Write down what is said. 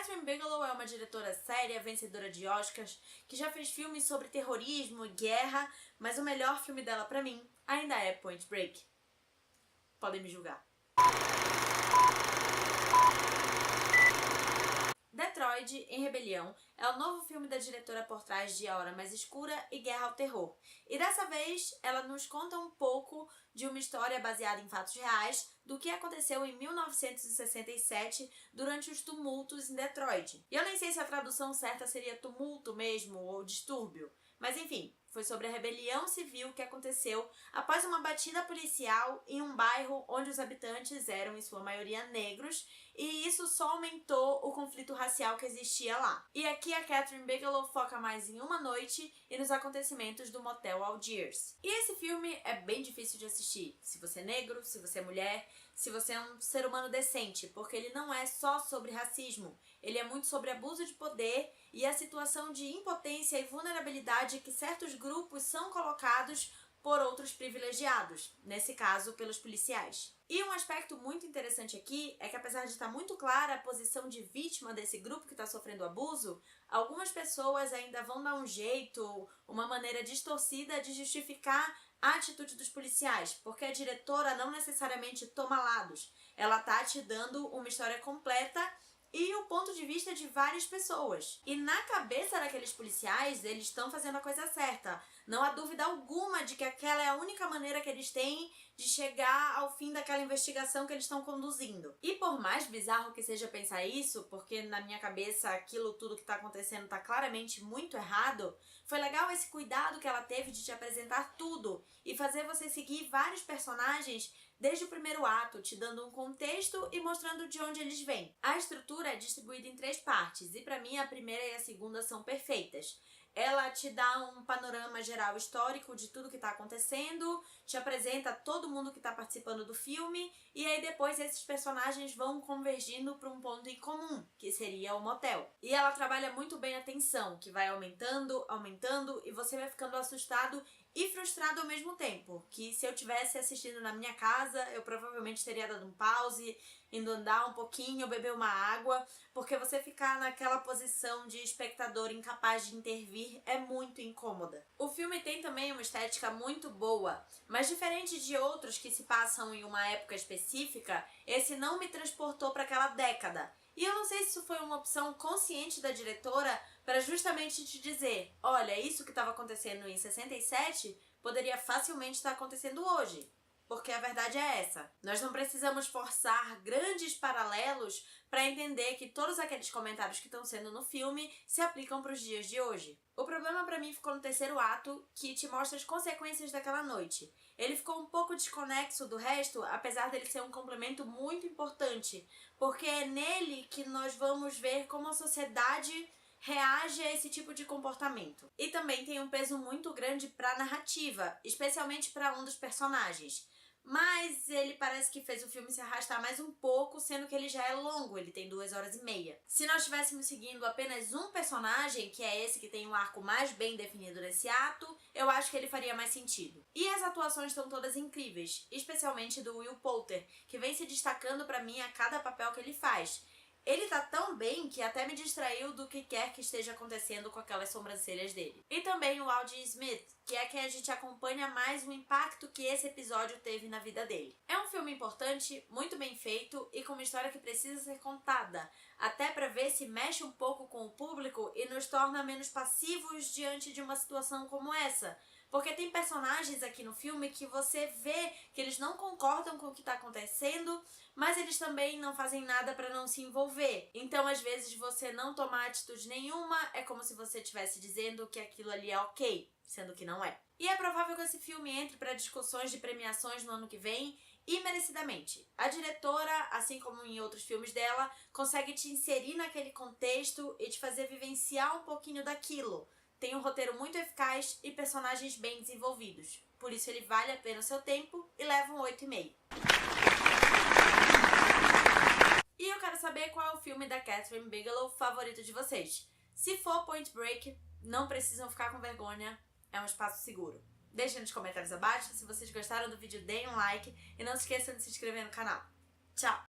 Kathryn Bigelow é uma diretora séria, vencedora de Oscars, que já fez filmes sobre terrorismo e guerra, mas o melhor filme dela pra mim ainda é Point Break. Podem me julgar. Detroit, em Rebelião, é o novo filme da diretora por trás de A Hora Mais Escura e Guerra ao Terror. E dessa vez, ela nos conta um pouco de uma história baseada em fatos reais do que aconteceu em 1967 durante os tumultos em Detroit. E eu nem sei se a tradução certa seria tumulto mesmo ou distúrbio, mas enfim, foi sobre a rebelião civil que aconteceu após uma batida policial em um bairro onde os habitantes eram em sua maioria negros, e isso só aumentou o conflito racial que existia lá. E aqui a Kathryn Bigelow foca mais em uma noite e nos acontecimentos do motel Algiers. E esse filme é bem difícil de assistir, se você é negro, se você é mulher, se você é um ser humano decente, porque ele não é só sobre racismo, ele é muito sobre abuso de poder e a situação de impotência e vulnerabilidade que certos grupos são colocados por outros privilegiados, nesse caso pelos policiais. E um aspecto muito interessante aqui é que, apesar de estar muito clara a posição de vítima desse grupo que está sofrendo abuso, algumas pessoas ainda vão dar um jeito, uma maneira distorcida de justificar a atitude dos policiais, porque a diretora não necessariamente toma lados, ela tá te dando uma história completa e o ponto de vista de várias pessoas. E na cabeça daqueles policiais, eles estão fazendo a coisa certa. Não há dúvida alguma de que aquela é a única maneira que eles têm de chegar ao fim daquela investigação que eles estão conduzindo. E por mais bizarro que seja pensar isso, porque na minha cabeça aquilo tudo que tá acontecendo tá claramente muito errado, foi legal esse cuidado que ela teve de te apresentar tudo e fazer você seguir vários personagens desde o primeiro ato, te dando um contexto e mostrando de onde eles vêm. A estrutura é distribuída em 3 partes, e pra mim a primeira e a segunda são perfeitas. Ela te dá um panorama geral histórico de tudo que está acontecendo, te apresenta todo mundo que está participando do filme, e aí depois esses personagens vão convergindo para um ponto em comum, que seria o motel. E ela trabalha muito bem a tensão, que vai aumentando, aumentando, e você vai ficando assustado e frustrado ao mesmo tempo, que se eu tivesse assistindo na minha casa, eu provavelmente teria dado um pause, indo andar um pouquinho, beber uma água, porque você ficar naquela posição de espectador incapaz de intervir é muito incômoda. O filme tem também uma estética muito boa, mas diferente de outros que se passam em uma época específica, esse não me transportou para aquela década. E eu não sei se isso foi uma opção consciente da diretora para justamente te dizer, olha, isso que estava acontecendo em 67 poderia facilmente estar acontecendo hoje. Porque a verdade é essa. Nós não precisamos forçar grandes paralelos para entender que todos aqueles comentários que estão sendo no filme se aplicam para os dias de hoje. O problema para mim ficou no terceiro ato, que te mostra as consequências daquela noite. Ele ficou um pouco desconexo do resto, apesar dele ser um complemento muito importante, porque é nele que nós vamos ver como a sociedade reage a esse tipo de comportamento. E também tem um peso muito grande para a narrativa, especialmente para um dos personagens. Mas ele parece que fez o filme se arrastar mais um pouco, sendo que ele já é longo, ele tem 2 horas e meia. Se nós estivéssemos seguindo apenas um personagem, que é esse que tem um arco mais bem definido nesse ato, eu acho que ele faria mais sentido. E as atuações estão todas incríveis, especialmente do Will Poulter, que vem se destacando pra mim a cada papel que ele faz. Ele tá tão bem que até me distraiu do que quer que esteja acontecendo com aquelas sobrancelhas dele. E também o Alden Smith, que é quem a gente acompanha mais o impacto que esse episódio teve na vida dele. É um filme importante, muito bem feito e com uma história que precisa ser contada, até pra ver se mexe um pouco com o público e nos torna menos passivos diante de uma situação como essa. Porque tem personagens aqui no filme que você vê que eles não concordam com o que está acontecendo, mas eles também não fazem nada para não se envolver. Então, às vezes, você não tomar atitude nenhuma é como se você estivesse dizendo que aquilo ali é ok, sendo que não é. E é provável que esse filme entre para discussões de premiações no ano que vem, e merecidamente. A diretora, assim como em outros filmes dela, consegue te inserir naquele contexto e te fazer vivenciar um pouquinho daquilo. Tem um roteiro muito eficaz e personagens bem desenvolvidos. Por isso ele vale a pena o seu tempo e leva um 8,5. E eu quero saber qual é o filme da Kathryn Bigelow favorito de vocês. Se for Point Break, não precisam ficar com vergonha, é um espaço seguro. Deixem nos comentários abaixo, se vocês gostaram do vídeo deem um like e não se esqueçam de se inscrever no canal. Tchau!